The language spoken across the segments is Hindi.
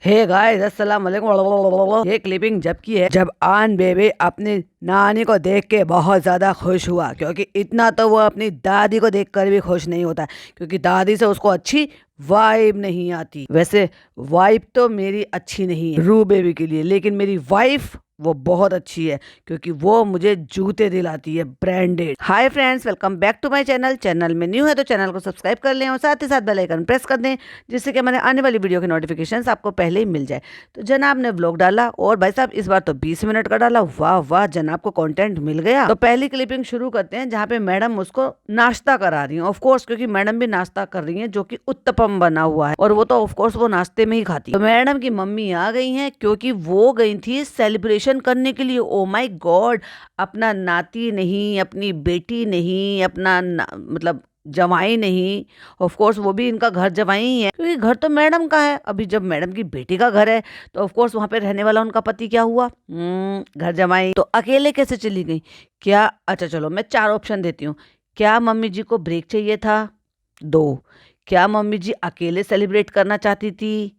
हे गाइस अस्सलाम वालेकुम। ये क्लिपिंग जब की है जब आन बेबी अपनी नानी को देख के बहुत ज़्यादा खुश हुआ, क्योंकि इतना तो वो अपनी दादी को देखकर भी खुश नहीं होता, क्योंकि दादी से उसको अच्छी वाइब नहीं आती। वैसे वाइब तो मेरी अच्छी नहीं है रू बेबी के लिए, लेकिन मेरी वाइफ वो बहुत अच्छी है, क्योंकि वो मुझे जूते दिलाती है branded. Hi friends, welcome back to my channel. Channel में न्यू है तो चैनल को सब्सक्राइब कर लें और साथ ही साथ बेल आइकन प्रेस कर दें, जिससे कि हमारे आने वाली वीडियो के नोटिफिकेशंस आपको पहले ही मिल जाए। तो जनाब ने व्लॉग डाला और भाई साहब इस बार तो 20 मिनट का डाला। वाह वाह, जनाब को कंटेंट मिल गया। तो पहली क्लिपिंग शुरू करते हैं, जहाँ पे मैडम उसको नाश्ता करा रही है। ऑफ कोर्स क्योंकि मैडम भी नाश्ता कर रही है, जो कि उत्तपम बना हुआ है, और वो तो ऑफ कोर्स वो नाश्ते में ही खाती है। तो मैडम की मम्मी आ गई हैं, क्योंकि वो गई थी सेलिब्रेशन करने के लिए। ओ माय गॉड, अपना नाती नहीं, अपनी बेटी नहीं, अपना मतलब जवाई नहीं, ऑफ कोर्स वो भी इनका घर जवाई ही है, क्योंकि घर तो मैडम का है। अभी जब मैडम की बेटी का घर है तो ऑफ कोर्स वहां पे रहने वाला उनका पति क्या हुआ, घर जवाई। तो अकेले कैसे चली गई? क्या, अच्छा चलो मैं 4 ऑप्शन देती हूँ। क्या मम्मी जी को ब्रेक चाहिए था? 2। क्या मम्मी जी अकेले सेलिब्रेट करना चाहती थी?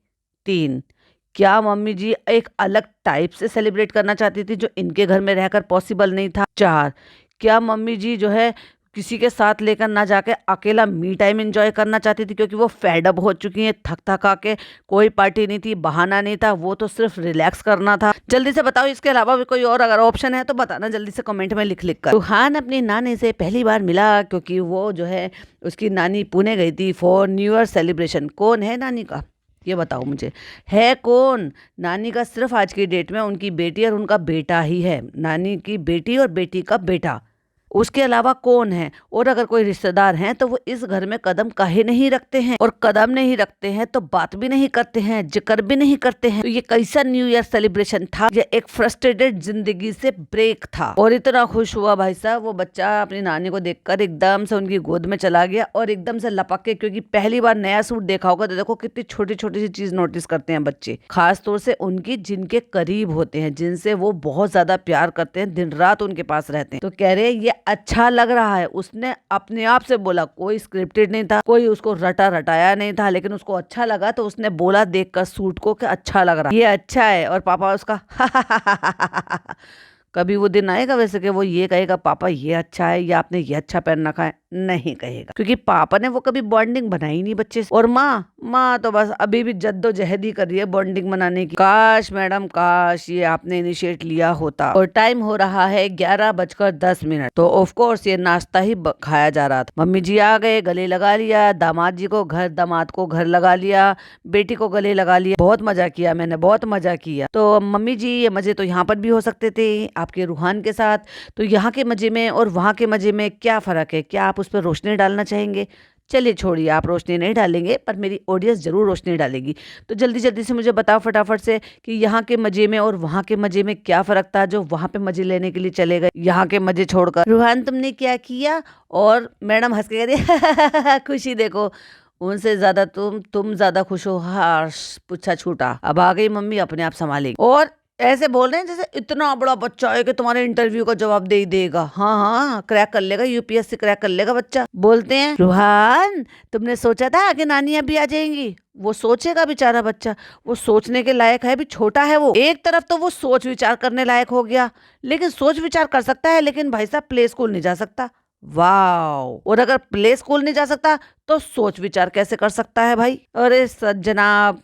3। क्या मम्मी जी एक अलग टाइप से सेलिब्रेट करना चाहती थी, जो इनके घर में रहकर पॉसिबल नहीं था? 4। क्या मम्मी जी जो है किसी के साथ लेकर ना जाके अकेला मी टाइम एंजॉय करना चाहती थी, क्योंकि वो फेड अप हो चुकी हैं, थक थका के। कोई पार्टी नहीं थी, बहाना नहीं था, वो तो सिर्फ रिलैक्स करना था। जल्दी से बताओ, इसके अलावा भी कोई और अगर ऑप्शन है तो बताना जल्दी से कमेंट में लिख लिख कर। रूहान अपनी नानी से पहली बार मिला, क्योंकि वो जो है उसकी नानी पुणे गई थी फॉर न्यू ईयर सेलिब्रेशन। कौन है नानी का, ये बताओ मुझे, है कौन? नानी का सिर्फ आज की डेट में उनकी बेटी और उनका बेटा ही है। नानी की बेटी और बेटी का बेटा, उसके अलावा कौन है? और अगर कोई रिश्तेदार हैं तो वो इस घर में कदम काहे नहीं रखते हैं, और कदम नहीं रखते हैं तो बात भी नहीं करते हैं, जिक्र भी नहीं करते हैं। तो ये कैसा न्यू ईयर सेलिब्रेशन था? ये एक फ्रस्ट्रेटेड जिंदगी से ब्रेक था। और इतना खुश हुआ भाई साहब वो बच्चा अपनी नानी को देखकर, एकदम से उनकी गोद में चला गया और एकदम से लपक के, क्योंकि पहली बार नया सूट देखा होगा। तो देखो कितनी छोटी छोटी सी चीज नोटिस करते हैं बच्चे, खास तौर से उनकी जिनके करीब होते हैं, जिनसे वो बहुत ज्यादा प्यार करते हैं, दिन रात उनके पास रहते हैं। तो कह रहे ये अच्छा लग रहा है। उसने अपने आप से बोला, कोई स्क्रिप्टेड नहीं था, कोई उसको रटा रटाया नहीं था, लेकिन उसको अच्छा लगा तो उसने बोला देखकर सूट को कि अच्छा लग रहा है, ये अच्छा है। और पापा उसका कभी वो दिन आएगा वैसे कि वो ये कहेगा पापा ये अच्छा है या आपने ये अच्छा पहन रखा है? नहीं कहेगा, क्योंकि पापा ने वो कभी बॉन्डिंग बनाई नहीं बच्चे से। और माँ तो बस अभी भी जद्दोजहदी कर रही है बॉन्डिंग बनाने की। काश मैडम, काश ये आपने इनिशिएट लिया होता। और टाइम हो रहा है 11:10। तो ऑफ कोर्स ये नाश्ता ही खाया जा रहा था। मम्मी जी आ गए, गले लगा लिया, दामाद को घर लगा लिया, बेटी को गले लगा लिया। बहुत मजा किया मैंने, बहुत मजा किया। तो मम्मी जी ये मजे तो यहाँ पर भी हो सकते थे आपके रूहान के साथ। तो यहाँ के मजे में और वहाँ के मजे में क्या फर्क है? क्या आप उस पर रोशनी डालना चाहेंगे? चलिए छोड़िए, आप रोशनी नहीं डालेंगे, पर मेरी ऑडियंस जरूर रोशनी डालेगी। तो जल्दी जल्दी से मुझे बताओ फटाफट से कि यहाँ के मजे में और वहाँ के मजे में क्या फर्क था, जो वहाँ पे मजे लेने के लिए चले गए यहाँ के मजे छोड़कर। रूहान तुमने क्या किया? और मैडम हंस के कह रही खुशी देखो, उनसे ज्यादा तुम ज्यादा खुश हो। हाश पूछा छूटा, अब आ गई मम्मी, अपने आप संभालेगी। और ऐसे बोल रहे हैं जैसे इतना बड़ा बच्चा है कि तुम्हारे इंटरव्यू का जवाब दे ही देगा। हाँ हाँ, क्रैक कर लेगा, यूपीएससी क्रैक कर लेगा बच्चा। बोलते हैं रूहान तुमने सोचा था कि नानी अभी आ जाएंगी? वो सोचेगा बेचारा बच्चा, वो सोचने के लायक है, भी छोटा है वो। एक तरफ तो वो सोच विचार करने लायक हो गया, लेकिन सोच विचार कर सकता है, लेकिन भाई साहब प्ले स्कूल नहीं जा सकता। वाओ! और अगर प्ले स्कूल नहीं जा सकता तो सोच विचार कैसे कर सकता है भाई? अरे जनाब,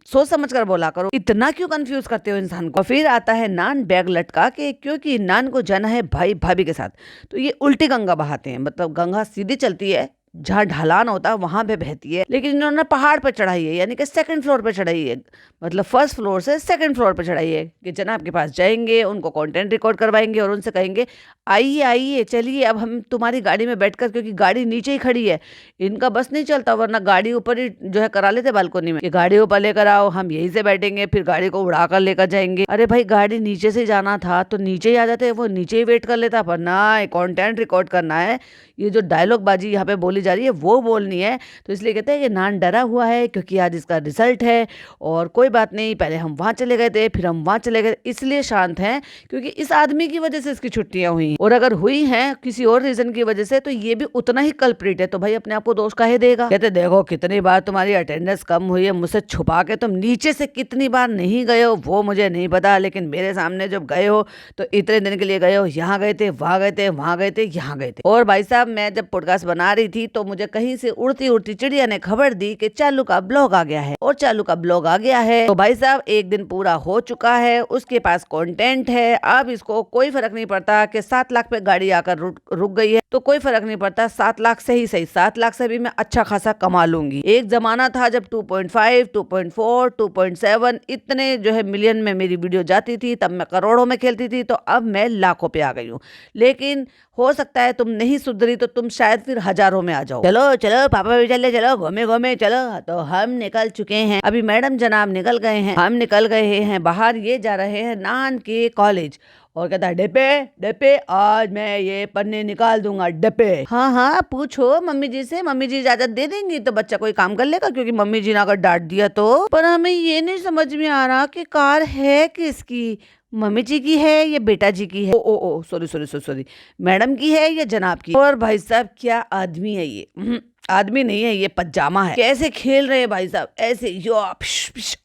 सोच समझ कर बोला करो, इतना क्यों कंफ्यूज करते हो इंसान को? फिर आता है नान बैग लटका के, क्योंकि नान को जाना है भाई भाभी के साथ। तो ये उल्टी गंगा बहाते हैं, मतलब गंगा सीधी चलती है, जहाँ ढलान होता है वहां पे बहती है, लेकिन इन्होंने पहाड़ पे चढ़ाई है, यानी कि सेकंड फ्लोर पे चढ़ाई है, मतलब फर्स्ट फ्लोर से सेकंड फ्लोर पे चढ़ाई है कि जनाब के पास जाएंगे, उनको कंटेंट रिकॉर्ड करवाएंगे और उनसे कहेंगे आइए आइए चलिए अब हम तुम्हारी गाड़ी में बैठकर, क्योंकि गाड़ी नीचे ही खड़ी है, इनका बस नहीं चलता, वरना गाड़ी ऊपर ही जो है करा लेते बालकोनी में कि गाड़ी ऊपर लेकर आओ, हम यहीं से बैठेंगे, फिर गाड़ी को उड़ा कर लेकर जाएंगे। अरे भाई गाड़ी नीचे से जाना था तो नीचे ही आ जाते, वो नीचे ही वेट कर लेता, पर ना कंटेंट रिकॉर्ड करना है। ये जो डायलॉग बाजी यहाँ पे बोली बोली जा रही है वो बोलनी है। तो इसलिए कहते हैं कि नान डरा हुआ है क्योंकि आज इसका रिजल्ट है। और कोई बात नहीं, पहले हम वहां चले गए थे, फिर हम वहां चले गए, इसलिए शांत हैं क्योंकि इस आदमी की वजह से इसकी छुट्टियां हुई। और अगर हुई हैं किसी और रीजन की वजह से तो ये भी उतना ही कल्प्रिट है। तो भाई अपने आप को दोष काहे देगा। कहते देखो कितनी बार तुम्हारी अटेंडेंस कम हुई है, मुझसे छुपा के तुम नीचे से कितनी बार नहीं गए हो वो मुझे नहीं पता, लेकिन मेरे सामने जब गए हो तो इतने दिन के लिए गए हो, यहाँ गए थे, वहां गए थे, वहां गए थे, यहाँ गए थे। और भाई साहब मैं जब पॉडकास्ट बना रही थी तो मुझे कहीं से उड़ती उड़ती चिड़िया ने खबर दी कि चालू का ब्लॉग आ गया है। और चालू का ब्लॉग आ गया है तो भाई साहब एक दिन पूरा हो चुका है, उसके पास कंटेंट है। अब इसको कोई फर्क नहीं पड़ता कि 7 लाख पे गाड़ी आकर रुक गई है, तो कोई फर्क नहीं पड़ता, 7 लाख से ही सही, 7 लाख से भी मैं अच्छा खासा कमा लूंगी। एक जमाना था जब 2.5, 2.4, 2.7 इतने जो है मिलियन में मेरी वीडियो जाती थी, तब मैं करोड़ों में खेलती थी। तो अब मैं लाखों पे आ गई हूँ। लेकिन हो सकता है तुम नहीं सुधरी तो तुम शायद फिर हजारों में आ जाओ। चलो चलो पापा भी चले, चलो घूमे घूमे चलो। तो हम निकल चुके हैं, अभी मैडम जनाब निकल गए हैं, हम निकल गए हैं बाहर। ये जा रहे हैं नान के कॉलेज और कहता है डेपे डेपे आज मैं ये पन्ने निकाल दूंगा डेपे। हाँ हाँ पूछो मम्मी जी से, मम्मी जी इजाजत दे देंगी तो बच्चा कोई काम कर लेगा, क्योंकि मम्मी जी ने अगर डांट दिया तो। पर हमें ये नहीं समझ में आ रहा कि कार है किसकी, मम्मी जी की है या बेटा जी की है। Oh sorry sorry sorry sorry, madam की है या जनाब की। और भाई साहब क्या आदमी है ये, आदमी नहीं है ये पजामा है। कैसे खेल रहे हैं भाई साहब ऐसे यो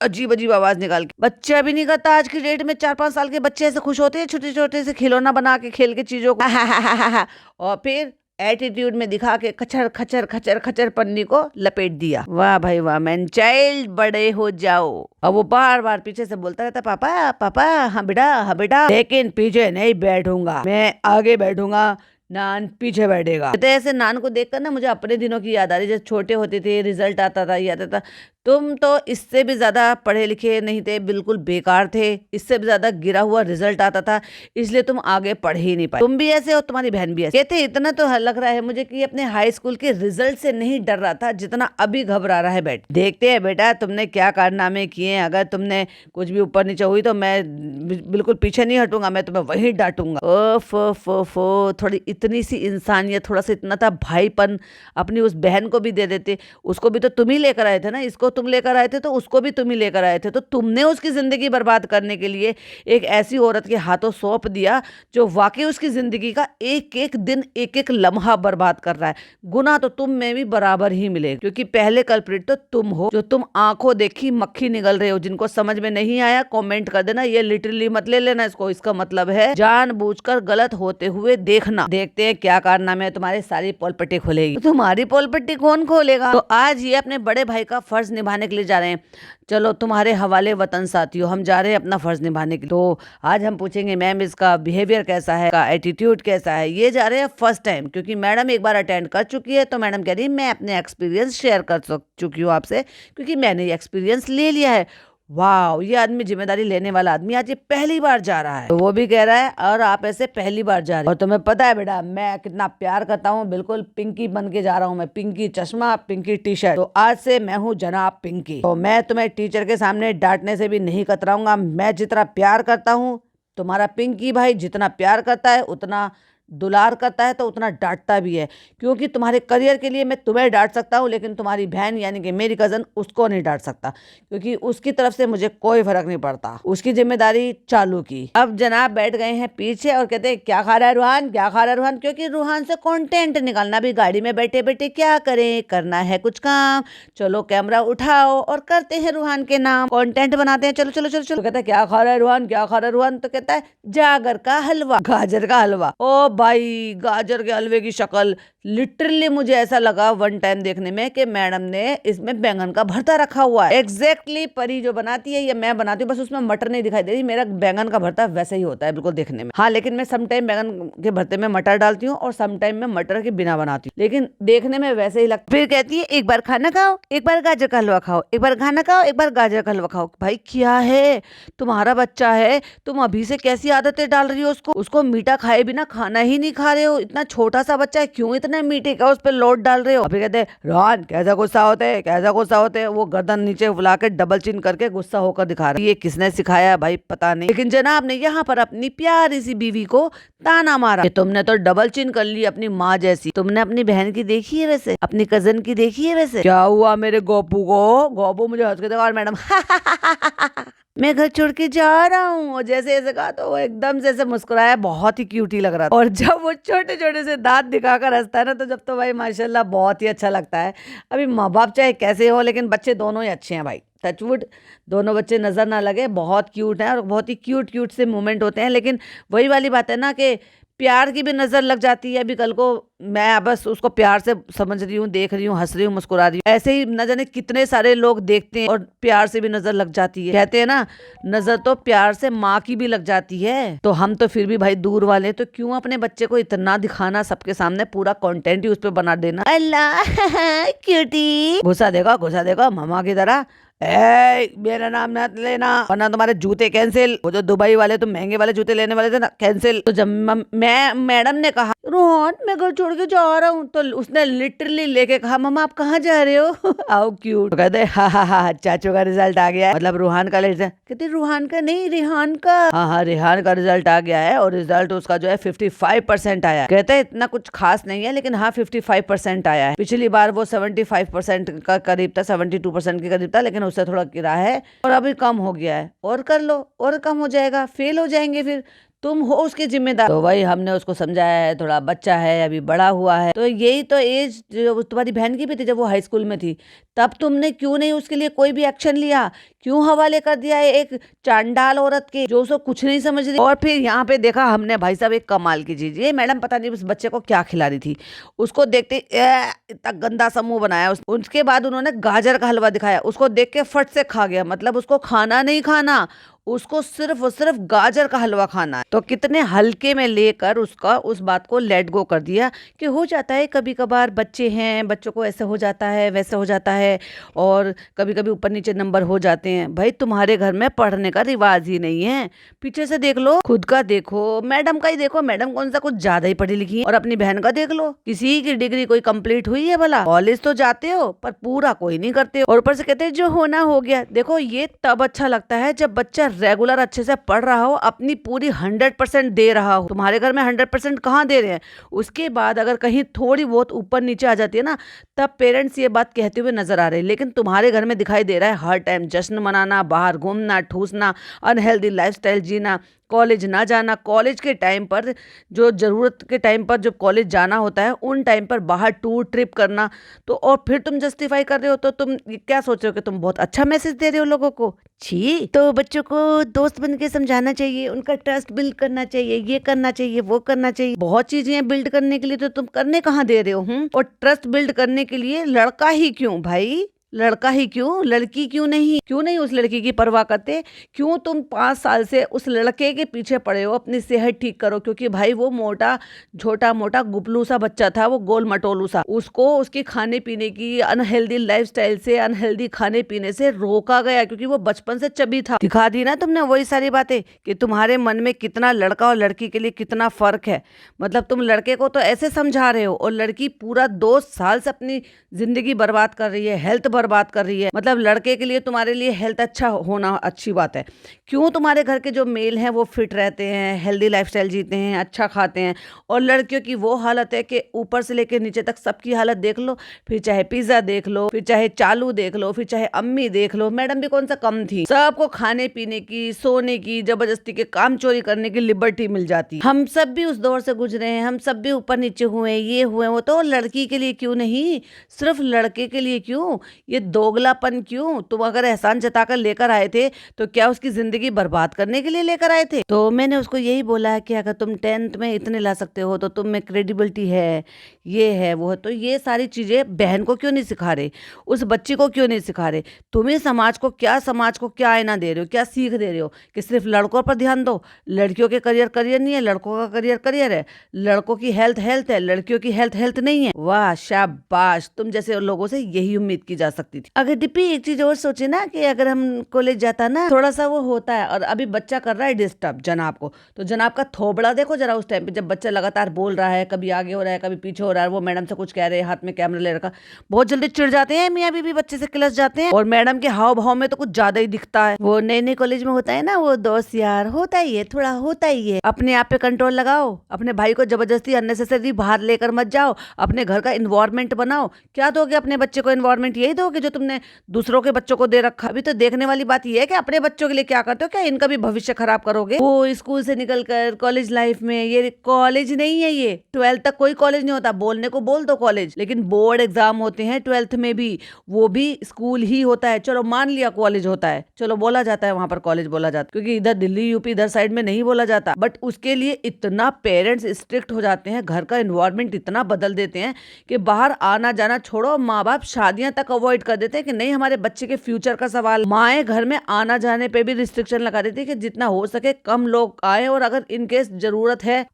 अजीब अजीब आवाज निकाल के। बच्चा भी नहीं करता आज की डेट में, 4-5 साल के बच्चे ऐसे खुश होते हैं छोटे छोटे से खिलौना बना के खेल के चीजों को और फिर एटीट्यूड में दिखा के खचर खचर खचर खचर पन्नी को लपेट दिया। वाह भाई वाह, मैन चाइल्ड बड़े हो जाओ। अब वो बार बार पीछे से बोलता रहता पापा पापा, हाँ बेटा हाँ बेटा, लेकिन पीछे नहीं बैठूंगा, मैं आगे बैठूंगा, नान पीछे बैठेगा। तो ऐसे नान को देखकर ना मुझे अपने दिनों की याद आ रही, जब छोटे होते थे रिजल्ट आता था, याद आता था तुम तो इससे भी ज्यादा पढ़े लिखे नहीं थे, बिल्कुल बेकार थे, इससे भी ज्यादा गिरा हुआ रिजल्ट आता था, इसलिए तुम आगे पढ़ ही नहीं पाए। तुम भी ऐसे हो, तुम्हारी बहन भी ऐसे। कहते इतना तो लग रहा है मुझे कि अपने हाई स्कूल के रिजल्ट से नहीं डर रहा था जितना अभी घबरा रहा है। बैठ देखते हैं बेटा तुमने क्या कारनामे किए हैं। अगर तुमने कुछ भी ऊपर नीचे हुई तो मैं बिल्कुल पीछे नहीं हटूंगा, मैं तुम्हें वही डांटूंगा। ओफो थोड़ी इतनी सी इंसानियत, थोड़ा सा इतना था भाईपन अपनी उस बहन को भी दे देते। उसको भी तो तुम ही लेकर आए थे ना, इसको तुम लेकर आए थे तो उसको भी तुम ही लेकर आए थे। तो तुमने उसकी जिंदगी बर्बाद करने के लिए एक ऐसी औरत के हाथों सौंप दिया जो वाकई उसकी जिंदगी का एक एक दिन एक एक लम्हा बर्बाद कर रहा है। गुनाह तो तुम में भी बराबर ही मिले, क्योंकि पहले कल्प्रिट तो तुम हो, जो तुम आंखों देखी मक्खी निगल रहे हो। जिनको समझ में नहीं आया कमेंट कर देना, ये लिटरली मत ले लेना इसको, इसका मतलब है जानबूझकर गलत होते हुए देखना। देखते हैं क्या कारनामे है तुम्हारी, सारी पोलपट्टी खुलेगी। तो तुम्हारी पोलपट्टी कौन खोलेगा। तो आज ये अपने बड़े भाई का फर्ज निभाने के लिए जा रहे हैं। चलो तुम्हारे हवाले वतन साथियों, हम जा रहे हैं अपना फर्ज निभाने के लिए। तो आज हम पूछेंगे मैम इसका बिहेवियर कैसा है, का एटीट्यूड कैसा है। ये जा रहे हैं फर्स्ट टाइम, क्योंकि मैडम एक बार अटेंड कर चुकी है, तो मैडम कह रही है मैं अपने एक्सपीरियंस शेयर कर चुकी हूँ आपसे, क्योंकि मैंने ये एक्सपीरियंस ले लिया है। वाह, ये आदमी जिम्मेदारी लेने वाला आदमी आज ये पहली बार जा रहा है। तो वो भी कह रहा है और आप ऐसे पहली बार जा रहे हैं। और तुम्हें पता है बेटा मैं कितना प्यार करता हूँ, बिल्कुल पिंकी बन के जा रहा हूँ मैं, पिंकी चश्मा पिंकी टी शर्ट। तो आज से मैं हूँ जनाब पिंकी। तो मैं तुम्हें टीचर के सामने डांटने से भी नहीं कतराऊंगा। मैं जितना प्यार करता हूँ, तुम्हारा पिंकी भाई जितना प्यार करता है उतना दुलार करता है, तो उतना डांटता भी है। क्योंकि तुम्हारे करियर के लिए मैं तुम्हें डांट सकता हूँ, लेकिन तुम्हारी बहन यानी कि मेरी कजन उसको नहीं डांट सकता, क्योंकि उसकी तरफ से मुझे कोई फर्क नहीं पड़ता। उसकी जिम्मेदारी चालू की। अब जनाब बैठ गए हैं पीछे और कहते हैं क्या खा रहा है रूहान, क्या खा रहा है रूहान, क्योंकि रूहान से कंटेंट निकालना भी गाड़ी में बैठे बैठे क्या करें, करना है कुछ काम, चलो कैमरा उठाओ और करते हैं रूहान के नाम, कंटेंट बनाते हैं, चलो चलो चलो चलो। कहता है क्या खा रहा है रूहान, क्या खा रहा है रूहान, तो कहता है जागर का हलवा, गाजर का हलवा। ओ भाई, गाजर के हलवे की शक्ल लिटरली मुझे ऐसा लगा वन टाइम देखने में कि मैडम ने इसमें बैंगन का भरता रखा हुआ है। एग्जैक्टली परी जो बनाती है या मैं बनाती हूँ, बस उसमें मटर नहीं दिखाई दे रही। मेरा बैंगन का भरता वैसे ही होता है बिल्कुल देखने में। हाँ, लेकिन मैं समटाइम बैंगन के भरते में मटर डालती हूँ और समटाइम में मटर के बिना बनाती हूँ, लेकिन देखने में वैसे ही लगता। फिर कहती है एक बार खाना खाओ, एक बार गाजर का हलवा खाओ, एक बार खाना खाओ, एक बार गाजर का हलवा खाओ। भाई क्या है, तुम्हारा बच्चा है, तुम अभी से कैसी आदतें डाल रही हो उसको मीठा खाए बिना खाना ही नहीं खा रहे हो? इतना छोटा सा बच्चा है, क्यों इतने मीठे का उस पर लोड डाल रहे हो? अभी कहते हैं रोहन कैसा गुस्सा होते है, कैसा गुस्सा होते है। वो गर्दन नीचे फुला के डबल चिन करके गुस्सा होकर दिखा रहे। ये किसने सिखाया भाई पता नहीं, लेकिन जनाब ने यहाँ पर अपनी प्यारी सी बीवी को ताना मारा कि तुमने तो डबल चिन कर ली अपनी माँ जैसी। तुमने अपनी बहन की देखी है वैसे, अपनी कजन की देखी है वैसे? क्या हुआ मेरे गोपू को? गोपू मुझे हंस के देखा और मैडम मैं घर छोड़ के जा रहा हूँ, और जैसे ऐसे कहा तो वो एकदम से ऐसे मुस्कुराया, बहुत ही क्यूटी लग रहा था। और जब वो छोटे छोटे से दांत दिखाकर हंसता है ना, तो जब तो भाई माशाल्लाह बहुत ही अच्छा लगता है। अभी माँ बाप चाहे कैसे हो, लेकिन बच्चे दोनों ही अच्छे हैं भाई, टचवुड। दोनों बच्चे नजर ना लगे, बहुत क्यूट हैं और बहुत ही क्यूट क्यूट से मोमेंट होते हैं। लेकिन वही वाली बात है ना कि प्यार की भी नजर लग जाती है। अभी कल को मैं बस उसको प्यार से समझ रही हूँ, देख रही हूँ, हंस रही हूँ, मुस्कुरा रही हूँ, ऐसे ही न जाने कितने सारे लोग देखते हैं और प्यार से भी नजर लग जाती है। कहते हैं ना, नजर तो प्यार से माँ की भी लग जाती है। तो हम तो फिर भी भाई दूर वाले, तो क्यों अपने बच्चे को इतना दिखाना सबके सामने, पूरा कंटेंट ही उस पर बना देना। अल्लाह क्यूटी, घुसा देगा मामा की तरह। मेरा नाम मत लेना वरना तुम्हारे जूते कैंसिल। वो जो दुबई वाले तुम महंगे वाले जूते लेने वाले थे ना, कैंसिल। तो जब मैं मैडम ने कहा रोहन मैं घर छोड़ के जा रहा हूँ, तो उसने लिटरली लेके कहा मम्मा आप कहाँ जा रहे हो? आओ क्यूट। तो कहते हा चाचू का रिजल्ट आ गया है, मतलब रूहान का रिजल्ट। कहते रूहान का नहीं, रेहान का। हाँ रेहान का रिजल्ट आ गया है और रिजल्ट उसका जो है 55% आया है। कहते हैं इतना कुछ खास नहीं है, लेकिन हाँ 55% आया है। पिछली बार वो 75% का करीब था, 72% के करीब था, लेकिन उससे थोड़ा गिरा है और अभी कम हो गया है। और कर लो, और कम हो जाएगा, फेल हो जाएंगे फिर, तुम हो उसके जिम्मेदार। तो वही हमने उसको समझाया है, थोड़ा बच्चा है अभी, बड़ा हुआ है। तो यही तो एज जो तुम्हारी बहन की भी थी जब वो हाई स्कूल में थी, तब तुमने क्यों नहीं उसके लिए कोई भी एक्शन लिया? क्यों हवाले कर दिया है एक चांडाल औरत के जो उसको कुछ नहीं समझ रही? और फिर यहाँ पे देखा हमने भाई साहब एक कमाल की चीज, ये मैडम पता नहीं उस बच्चे को क्या खिला रही थी। उसको देखते इतना गंदा सा मुंह बनाया। उसके बाद उन्होंने गाजर का हलवा दिखाया, उसको देख के फट से खा गया। मतलब उसको खाना नहीं खाना, उसको सिर्फ और सिर्फ गाजर का हलवा खाना है। तो कितने हल्के में लेकर उसका उस बात को लेट गो कर दिया कि हो जाता है कभी कभार, बच्चे हैं, बच्चों को ऐसे हो जाता है वैसे हो जाता है, और कभी कभी ऊपर नीचे नंबर हो जाते हैं। भाई तुम्हारे घर में पढ़ने का रिवाज ही नहीं है। पीछे से देख लो, खुद का देखो, मैडम का ही देखो, मैडम कौन सा कुछ ज्यादा ही पढ़ी लिखी है। और अपनी बहन का देख लो, किसी की डिग्री कोई कंप्लीट हुई है भला? कॉलेज तो जाते हो पर पूरा कोई नहीं करते हो, और ऊपर से कहते हैं जो होना हो गया। देखो ये तब अच्छा लगता है जब बच्चा रेगुलर अच्छे से पढ़ रहा हो, अपनी पूरी 100% दे रहा हो। तुम्हारे घर में 100% कहाँ दे रहे हैं? उसके बाद अगर कहीं थोड़ी बहुत ऊपर नीचे आ जाती है ना, तब पेरेंट्स ये बात कहते हुए नजर आ रहे हैं। लेकिन तुम्हारे घर में दिखाई दे रहा है हर टाइम जश्न मनाना, बाहर घूमना, ठूसना, अनहेल्दी लाइफस्टाइल जीना, कॉलेज ना जाना, कॉलेज के टाइम पर जो ज़रूरत के टाइम पर जब कॉलेज जाना होता है उन टाइम पर बाहर टूर ट्रिप करना। तो और फिर तुम जस्टिफाई कर रहे हो, तो तुम क्या सोच रहे हो कि तुम बहुत अच्छा मैसेज दे रहे हो लोगों को? छी। तो बच्चों को दोस्त बन के समझाना चाहिए, उनका ट्रस्ट बिल्ड करना चाहिए, ये करना चाहिए, वो करना चाहिए। बहुत चीजें हैं बिल्ड करने के लिए, तो तुम करने कहाँ दे रहे हो? और ट्रस्ट बिल्ड करने के लिए लड़का ही क्यों भाई, लड़का ही क्यों, लड़की क्यों नहीं? क्यों नहीं उस लड़की की परवाह करते? क्यों तुम 5 साल से उस लड़के के पीछे पड़े हो? अपनी सेहत ठीक करो, क्योंकि भाई वो मोटा, छोटा मोटा गुपलू सा बच्चा था, वो गोल मटोलू सा। उसको उसके खाने पीने की अनहेल्दी लाइफस्टाइल से, अनहेल्दी खाने पीने से रोका गया, क्योंकि वो बचपन से चबी था। दिखा दी ना तुमने वही सारी बातें कि तुम्हारे मन में कितना लड़का और लड़की के लिए कितना फर्क है। मतलब तुम लड़के को तो ऐसे समझा रहे हो और लड़की पूरा 2 साल से अपनी जिंदगी बर्बाद कर रही है, हेल्थ बर्बाद कर रही है। मतलब लड़के के लिए तुम्हारे लिए हेल्थ अच्छा होना अच्छी बात है। क्यों तुम्हारे घर के जो मेल हैं वो फिट रहते हैं, हेल्दी लाइफस्टाइल जीते हैं, अच्छा खाते हैं, और लड़कियों की वो हालत है कि ऊपर से लेकर नीचे तक सबकी हालत देख लो, फिर चाहे पिज्जा देख लो, फिर चाहे चालू देख लो, फिर चाहे अम्मी देख लो, मैडम भी कौन सा कम थी। सबको खाने पीने की, सोने की, जबरदस्ती के काम चोरी करने की लिबर्टी मिल जाती। हम सब भी उस दौर से गुजरे हैं, हम सब भी ऊपर नीचे हुए, ये हुए वो। तो लड़की के लिए क्यों नहीं, सिर्फ लड़के के लिए क्यों? ये दोगलापन क्यों? तुम अगर एहसान जताकर लेकर आए थे तो क्या उसकी जिंदगी बर्बाद करने के लिए लेकर आए थे? तो मैंने उसको यही बोला है कि अगर तुम 10th में इतने ला सकते हो तो तुम में क्रेडिबिलिटी है, ये है वो है। तो ये सारी चीजें बहन को क्यों नहीं सिखा रहे, उस बच्ची को क्यों नहीं सिखा रहे? तुम्हें समाज को क्या आईना दे रहे हो, क्या सीख दे रहे हो कि सिर्फ लड़कों पर ध्यान दो? लड़कियों के करियर नहीं है, लड़कों का करियर है। लड़कों की हेल्थ है, लड़कियों की हेल्थ नहीं है। वाह शाबाश, तुम जैसे लोगों से यही उम्मीद की जा सकती। सकती थी। अगर डिप्पी एक चीज और सोचे ना कि अगर हम कॉलेज जाता ना, थोड़ा सा वो होता है, और अभी बच्चा कर रहा है डिस्टर्ब जनाब को, तो जनाब का थोबड़ा देखो जरा उस टाइम पे, जब बच्चा लगातार बोल रहा है, कभी आगे हो रहा है कभी पीछे हो रहा है, वो मैडम से कुछ कह रहे हैं, हाथ में कैमरा ले रखा, बहुत जल्दी चिढ़ जाते हैं मियाँ बीवी, बच्चे से किलस जाते हैं। और मैडम के हाव भाव में तो कुछ ज्यादा ही दिखता है। वो नए नए कॉलेज में होता है ना वो दोस्त यार, होता ही है, थोड़ा होता ही है। अपने आप पे कंट्रोल लगाओ, अपने भाई को जबरदस्ती अननेसेसरी बाहर लेकर मत जाओ, अपने घर का इन्वायरमेंट बनाओ। क्या दोगे अपने बच्चे को इन्वायरमेंट? यही दोगे जो तुमने दूसरों के बच्चों को दे रखा। अभी तो देखने वाली बात यह है कि अपने बच्चों के लिए क्या करते हो, क्या इनका भी भविष्य खराब करोगे? वो स्कूल से निकल कर कॉलेज लाइफ में, ये कॉलेज नहीं है, ये 12th तक कोई कॉलेज नहीं होता। बोलने को बोल दो कॉलेज, लेकिन बोर्ड एग्जाम होते हैं 12th में भी, वो भी स्कूल ही होता है। चलो मान लिया कॉलेज होता है, चलो बोला जाता है वहां पर कॉलेज बोला जाता है, क्योंकि इधर दिल्ली यूपी इधर साइड में नहीं बोला जाता। बट उसके लिए इतना पेरेंट्स स्ट्रिक्ट हो जाते हैं, घर का इन्वायरमेंट इतना बदल देते हैं कि बाहर आना जाना छोड़ो, माँ बाप शादियां तक अवॉइड कर देते हैं कि नहीं हमारे बच्चे के फ्यूचर का सवाल। माएँ घर में आना जाने पे भी रिस्ट्रिक्शन लगा देती है कि जितना हो सके कम लोग आए, और अगर इनकेस जरूरत है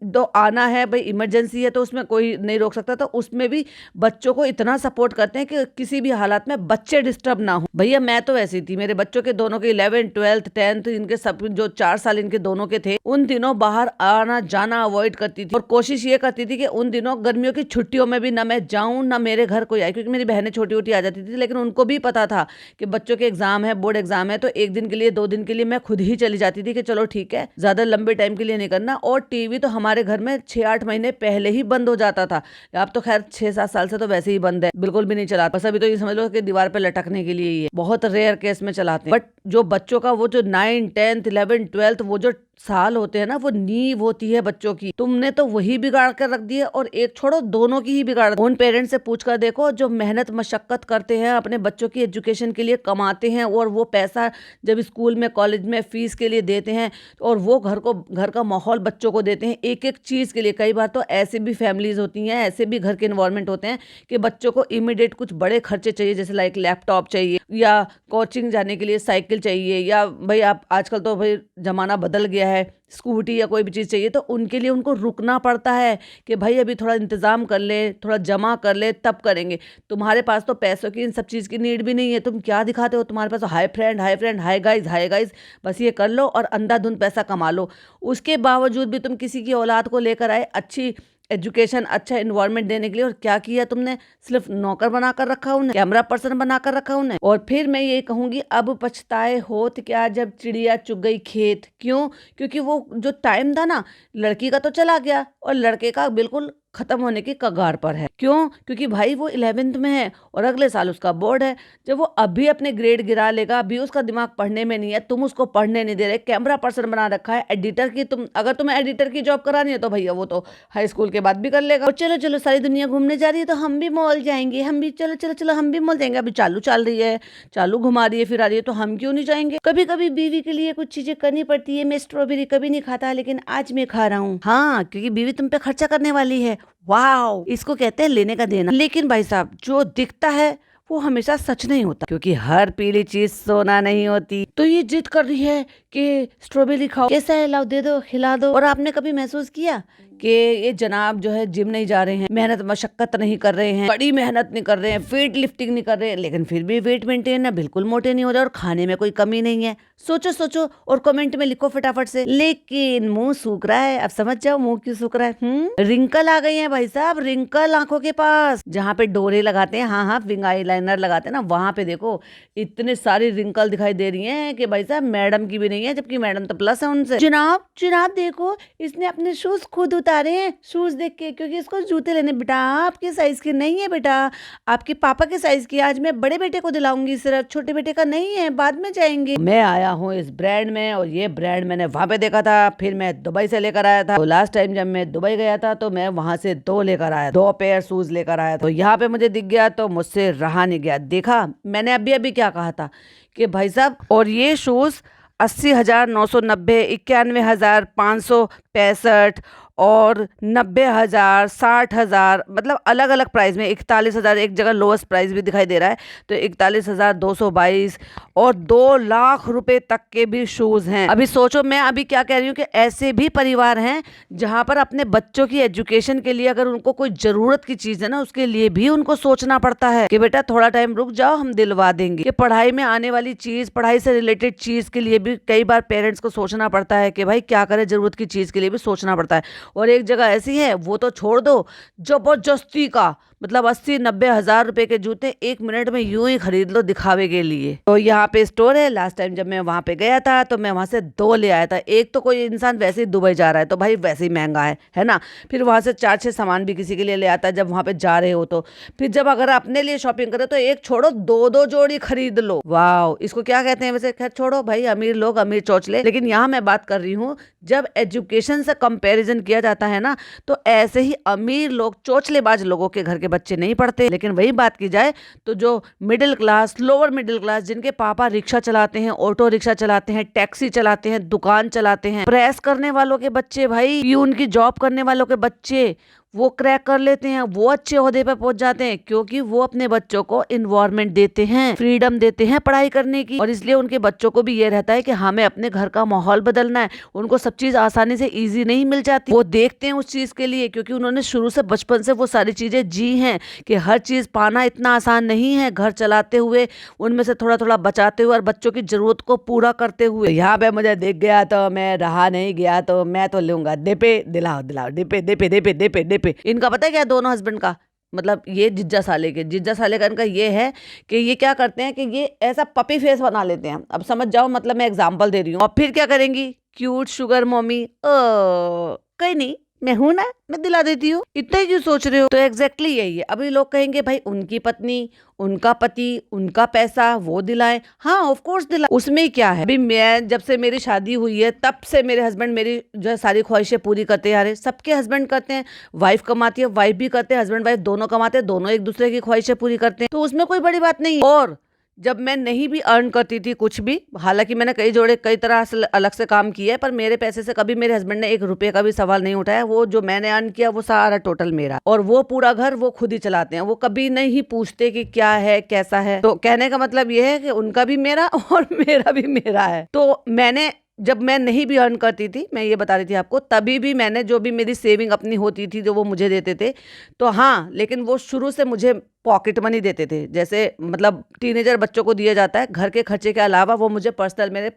तो आना है, भाई इमरजेंसी है तो उसमें कोई नहीं रोक सकता, तो उसमें भी बच्चों को इतना सपोर्ट करते हैं कि किसी भी हालात में बच्चे डिस्टर्ब ना हो। भैया मैं तो ऐसी थी, मेरे बच्चों के दोनों के 11th 12th 10th इनके सब जो 4 साल इनके दोनों के थे, उन दिनों बाहर आना जाना अवॉइड करती थी, और कोशिश ये करती थी कि उन दिनों गर्मियों की छुट्टियों में भी ना मैं जाऊं ना मेरे घर कोई आए, क्योंकि मेरी बहनें छोटी छोटी आ जाती थी। लेकिन उनको भी पता था कि बच्चों के एग्जाम है, बोर्ड एग्जाम है, तो एक दिन के लिए 2 दिन के लिए मैं खुद ही चली जाती थी कि चलो ठीक है, ज्यादा लंबे टाइम के लिए नहीं करना। और टीवी तो हमारे घर में 6-8 महीने पहले ही बंद हो जाता था। अब तो खैर 6-7 साल से तो वैसे ही बंद है, बिल्कुल भी नहीं चलाता। बस अभी तो ये समझ लो कि दीवार पे लटकने के लिए ही है, बहुत रेयर केस में चलाते हैं। बट जो बच्चों का वो जो 9 10th 11 12th वो जो साल होते हैं ना, वो नींव होती है बच्चों की, तुमने तो वही बिगाड़ कर रख दी है, और एक छोड़ो दोनों की ही बिगाड़। उन पेरेंट्स से पूछ कर देखो जो मेहनत मशक्कत करते हैं अपने बच्चों की एजुकेशन के लिए, कमाते हैं, और वो पैसा जब स्कूल में कॉलेज में फीस के लिए देते हैं, और वो घर का माहौल बच्चों को देते हैं एक एक चीज के लिए। कई बार तो ऐसे भी फैमिलीज होती हैं, ऐसे भी घर के इन्वायरमेंट होते हैं कि बच्चों को इमीडिएट कुछ बड़े खर्चे चाहिए, जैसे लाइक लैपटॉप चाहिए, या कोचिंग जाने के लिए साइकिल चाहिए, या भाई आप आजकल तो भाई जमाना बदल गया है, स्कूटी या कोई भी चीज़ चाहिए, तो उनके लिए उनको रुकना पड़ता है कि भाई अभी थोड़ा इंतज़ाम कर ले, थोड़ा जमा कर ले, तब करेंगे। तुम्हारे पास तो पैसों की इन सब चीज़ की नीड भी नहीं है, तुम क्या दिखाते हो? तुम्हारे पास तो हाई फ्रेंड हाई गाइज, बस ये कर लो और अंधाधुंध पैसा कमा लो। उसके बावजूद भी तुम किसी की औलाद को लेकर आए अच्छी एजुकेशन, अच्छा इन्वायरमेंट देने के लिए, और क्या किया तुमने? सिर्फ नौकर बनाकर रखा उन्हें, कैमरा पर्सन बनाकर रखा उन्हें। और फिर मैं ये कहूंगी, अब पछताए होत क्या जब चिड़िया चुग गई खेत। क्यों? क्योंकि वो जो टाइम था ना, लड़की का तो चला गया और लड़के का बिल्कुल खत्म होने की कगार पर है। क्यों? क्योंकि भाई वो 11th में है और अगले साल उसका बोर्ड है। जब वो अभी अपने ग्रेड गिरा लेगा, अभी उसका दिमाग पढ़ने में नहीं है, तुम उसको पढ़ने नहीं दे रहे, कैमरा पर्सन बना रखा है, एडिटर की, तुम अगर तुम्हें एडिटर की जॉब करानी है तो भैया वो तो हाई स्कूल के बाद भी कर लेगा। और चलो चलो सारी दुनिया घूमने जा रही है तो हम भी मॉल जाएंगे, हम भी चलो चलो चलो हम भी मॉल जाएंगे, अभी चालू चल रही है, चालू घुमा रही है फिर आ रही है, तो हम क्यों नहीं जाएंगे? कभी कभी बीवी के लिए कुछ चीजें करनी पड़ती है। मैं स्ट्रॉबेरी कभी नहीं खाता, लेकिन आज मैं खा रहा हूँ। हाँ, क्योंकि बीवी तुम पे खर्चा करने वाली है। वाओ, इसको कहते हैं लेने का देना। लेकिन भाई साहब, जो दिखता है वो हमेशा सच नहीं होता, क्योंकि हर पीली चीज सोना नहीं होती। तो ये जिद कर रही है कि स्ट्रॉबेरी खाओ, कैसा है, लाओ दे दो, खिला दो। और आपने कभी महसूस किया कि ये जनाब जो है जिम नहीं जा रहे हैं, मेहनत मशक्कत नहीं कर रहे हैं, बड़ी मेहनत नहीं कर रहे हैं, वेट लिफ्टिंग नहीं कर रहे हैं, लेकिन फिर भी वेट मेंटेन है, बिल्कुल मोटे नहीं हो रहे और खाने में कोई कमी नहीं है। सोचो सोचो और कमेंट में लिखो फटाफट से। लेकिन मुंह सूख रहा है। अब समझ जाओ मुंह क्यों सूख रहा है। रिंकल आ गई है भाई साहब, रिंकल आंखों के पास, जहाँ पे डोरे लगाते हैं, हाँ विंग आई लाइनर लगाते हैं ना, वहां पे देखो इतने सारी रिंकल दिखाई दे रही है कि भाई साहब मैडम की भी नहीं है, जबकि मैडम तो प्लस है उनसे। जनाब जनाब देखो, इसने अपने शूज खुद उतारे हैं, शूज देख के, क्योंकि इसको जूते लेने। बेटा आपके साइज के नहीं है, बेटा आपके पापा के साइज की। आज मैं बड़े बेटे को दिलाऊंगी, सिर्फ छोटे बेटे का नहीं है, बाद में जाएंगे। मैं आया हूँ इस ब्रांड में, और ये ब्रांड मैंने वहां पे देखा था, फिर मैं दुबई से लेकर आया था। तो लास्ट टाइम जब मैं दुबई गया था तो मैं वहां से 2 लेकर आया, 2 पेयर शूज लेकर आया। तो यहाँ पे मुझे दिख गया तो मुझसे रहा नहीं गया। देखा मैंने अभी क्या कहा था कि भाई साहब, और ये शूज 80,990, 91,565 और 90,000, 60,000, मतलब अलग अलग प्राइस में। 41,000 एक जगह लोएस्ट प्राइस भी दिखाई दे रहा है, तो 41,222 और 2 लाख रुपए तक के भी शूज हैं। अभी सोचो, मैं अभी क्या कह रही हूँ कि ऐसे भी परिवार हैं जहां पर अपने बच्चों की एजुकेशन के लिए अगर उनको कोई जरूरत की चीज है ना, उसके लिए भी उनको सोचना पड़ता है कि बेटा थोड़ा टाइम रुक जाओ, हम दिलवा देंगे। कि पढ़ाई में आने वाली चीज, पढ़ाई से रिलेटेड चीज के लिए भी कई बार पेरेंट्स को सोचना पड़ता है कि भाई क्या करें, जरूरत की चीज के लिए भी सोचना पड़ता है। और एक जगह ऐसी है, वो तो छोड़ दो, जबरदस्ती का मतलब 80-90 हजार रुपए के जूते 1 मिनट में यूं ही खरीद लो दिखावे के लिए। तो यहाँ पे स्टोर है, लास्ट टाइम जब मैं वहां पे गया था तो मैं वहां से 2 ले आया था। एक तो कोई इंसान वैसे ही दुबई जा रहा है तो भाई वैसे ही महंगा है ना। फिर वहां से 4-6 सामान भी किसी के लिए ले आता है जब वहां पे जा रहे हो तो। फिर जब अगर अपने लिए शॉपिंग करे तो एक छोड़ो, 2-2 जोड़ी खरीद लो। वाह, इसको क्या कहते हैं वैसे? खैर छोड़ो भाई, अमीर लोग अमीर चौचले। लेकिन यहाँ मैं बात कर रही हूँ, जब एजुकेशन से कंपैरिजन किया जाता है ना, तो ऐसे ही अमीर लोग, चोचलेबाज लोगों के घर के बच्चे नहीं पढ़ते। लेकिन वही बात की जाए तो जो middle class, lower middle class, जिनके पापा रिक्शा चलाते हैं, ऑटो रिक्शा चलाते हैं, टैक्सी चलाते हैं, दुकान चलाते हैं, प्रेस करने वालों के बच्चे, भाई प्यून की जॉब करने वालों के बच्चे, वो क्रैक कर लेते हैं, वो अच्छे ओहदे पे पहुंच जाते हैं, क्योंकि वो अपने बच्चों को इन्वायरमेंट देते हैं, फ्रीडम देते हैं पढ़ाई करने की। और इसलिए उनके बच्चों को भी ये रहता है कि हमें अपने घर का माहौल बदलना है। उनको सब चीज आसानी से इजी नहीं मिल जाती, वो देखते हैं उस चीज के लिए, क्योंकि उन्होंने शुरू से बचपन से वो सारी चीजें जी हैं कि हर चीज पाना इतना आसान नहीं है। घर चलाते हुए उनमें से थोड़ा थोड़ा बचाते हुए और बच्चों की जरूरत को पूरा करते हुए। यहाँ पे मुझे दिख गया तो मैं रहा नहीं गया, तो मैं तो लूंगा। डिपे दिलाओ दिलाओ, डिपे डिपे डिपे डिपे डिपे। इनका पता है क्या, दोनों हस्बैंड का मतलब, ये जिज्जा साले का इनका ये है कि ये क्या करते हैं कि ये ऐसा पपी फेस बना लेते हैं। अब समझ जाओ, मतलब मैं एग्जांपल दे रही हूँ। और फिर क्या करेंगी, क्यूट शुगर मम्मी, कहीं नहीं, मैं हूं ना, मैं दिला देती हूँ, इतना ही क्यों सोच रहे हो? तो एग्जैक्टली यही है। अभी लोग कहेंगे भाई उनकी पत्नी, उनका पति, उनका पैसा वो दिलाए। हाँ ऑफ कोर्स दिला, उसमें क्या है। अभी मैं जब से मेरी शादी हुई है तब से मेरे हस्बैंड मेरी जो है सारी ख्वाहिशें पूरी करते आ रहे। सबके हस्बैंड करते हैं, वाइफ कमाती है, वाइफ भी करते हैं, हस्बैंड वाइफ दोनों कमाते हैं, दोनों एक दूसरे की ख्वाहिशें पूरी करते हैं, तो उसमें कोई बड़ी बात नहीं है। और जब मैं नहीं भी अर्न करती थी कुछ भी, हालांकि मैंने कई तरह से अलग से काम किया है, पर मेरे पैसे से कभी मेरे हस्बैंड ने 1 रुपए का भी सवाल नहीं उठाया। वो जो मैंने अर्न किया वो सारा टोटल मेरा, और वो पूरा घर वो खुद ही चलाते हैं। वो कभी नहीं पूछते कि क्या है कैसा है। तो कहने का मतलब ये है कि उनका भी मेरा और मेरा भी मेरा है। तो मैंने जब मैं नहीं भी अर्न करती थी, मैं ये बता रही थी आपको, तभी भी मैंने जो भी मेरी सेविंग अपनी होती थी जो वो मुझे देते थे, तो हाँ, लेकिन वो शुरू से मुझे पॉकेट मनी देते थे। जैसे मतलब टीनेजर बच्चों को दिया जाता है घर के खर्चे के अलावा, वो मुझे पर्सनल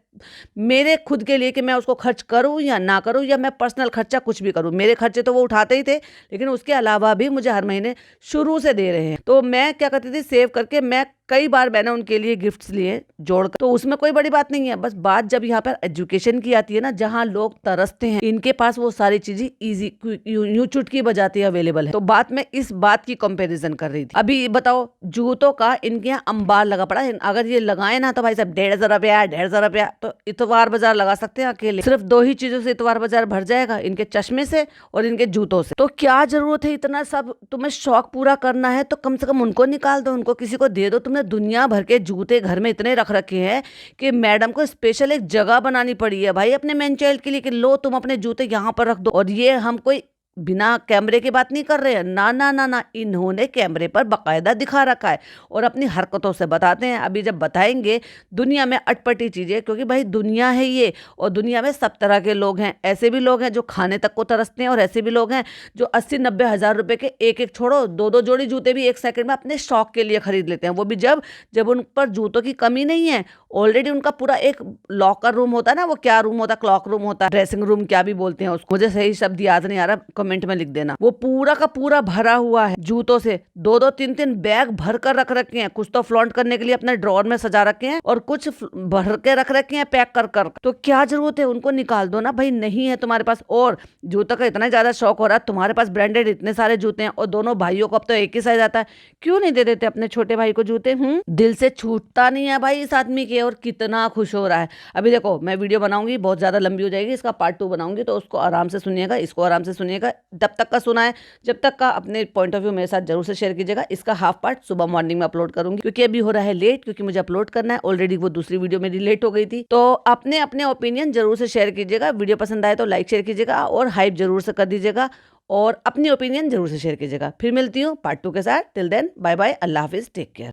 मेरे खुद के लिए कि मैं उसको खर्च करूं या ना करूं, या मैं पर्सनल खर्चा कुछ भी करूं, मेरे खर्चे तो वो उठाते ही थे, लेकिन उसके अलावा भी मुझे हर महीने शुरू से दे रहे हैं। तो मैं क्या करती थी, सेव करके मैं कई बार मैंने उनके लिए गिफ्ट्स लिए जोड़कर, तो उसमें कोई बड़ी बात नहीं है। बस बात जब यहाँ पर एजुकेशन की आती है ना, जहाँ लोग तरसते हैं, इनके पास वो सारी चीजें इजी यूं चुटकी बजाती अवेलेबल है। तो बात मैं इस बात की कंपैरिजन कर रही थी। अभी बताओ, जूतों का इनके यहाँ अंबार लगा पड़ा है, अगर ये लगाए ना तो भाई साहब 1,500 रुपया, 1,500 रुपया, तो इतवार बाजार लगा सकते हैं अकेले। सिर्फ 2 ही चीजों से इतवार बाजार भर जाएगा, इनके चश्मे से और इनके जूतों से। तो क्या जरूरत है इतना सब? तुम्हें शौक पूरा करना है तो कम से कम उनको निकाल दो, उनको किसी को दे दो। तुमने दुनिया भर के जूते घर में इतने रख रखे हैं कि मैडम को स्पेशल एक जगह बनानी पड़ी है भाई अपने मैन चाइल्ड के लिए कि लो तुम अपने जूते यहाँ पर रख दो। और ये हम कोई बिना कैमरे की बात नहीं कर रहे हैं, ना ना ना ना, इन्होंने कैमरे पर बकायदा दिखा रखा है और अपनी हरकतों से बताते हैं। अभी जब बताएंगे दुनिया में अटपटी चीजें, क्योंकि भाई दुनिया है ये, और दुनिया में सब तरह के लोग हैं। ऐसे भी लोग हैं जो खाने तक को तरसते हैं, और ऐसे भी लोग हैं जो 80-90 हजार रुपए के एक छोड़ो 2-2 जोड़ी जूते भी 1 सेकंड में अपने शौक के लिए खरीद लेते हैं। वो भी जब उन पर जूतों की कमी नहीं है। ऑलरेडी उनका पूरा एक लॉकर रूम होता है ना, वो क्या रूम होता है, क्लॉक रूम होता है, ड्रेसिंग रूम क्या भी बोलते हैं उसको, मुझे सही शब्द याद नहीं आ रहा, कमेंट में लिख देना। वो पूरा का पूरा भरा हुआ है जूतों से, 2-2 3-3 बैग भर कर रख रखे हैं। कुछ तो फ्लॉन्ट करने के लिए अपने ड्रॉर में सजा रखे हैं, और कुछ भर के रख रखे हैं पैक कर कर। तो क्या जरूरत है, उनको निकाल दो ना भाई। नहीं है तुम्हारे पास, और जूतों का इतना ज्यादा शौक हो रहा है, तुम्हारे पास ब्रांडेड इतने सारे जूते हैं, और दोनों भाइयों को अब तो एक ही साइज आता है, क्यों नहीं दे देते अपने छोटे भाई को जूते? दिल से छूटता नहीं है भाई इस आदमी के, और कितना खुश हो रहा है। अभी देखो, मैं वीडियो बनाऊंगी, बहुत ज्यादा लंबी हो जाएगी, इसका पार्ट 2 बनाऊंगी, तो उसको आराम से सुनिएगा, इसको आराम से सुनिएगा, कीजिएगा, तब तक का सुना है, जब तक का अपने पॉइंट ऑफ व्यू मेरे साथ जरूर से शेयर कीजिएगा। इसका हाफ पार्ट सुबह मॉर्निंग में अपलोड करूंगी, क्योंकि अभी हो रहा है लेट, क्योंकि मुझे अपलोड करना है। ऑलरेडी वो दूसरी वीडियो मेरी लेट हो गई थी। तो अपने अपने ओपिनियन जरूर से शेयर कीजिएगा। वीडियो पसंद आए तो लाइक शेयर कीजिएगा और हाइप जरूर से कर दीजिएगा और अपनी ओपिनियन जरूर से शेयर कीजिएगा। फिर मिलती हूँ पार्ट 2 के साथ। टिल देन बाय बाय, अल्लाह हाफिज, टेक केयर।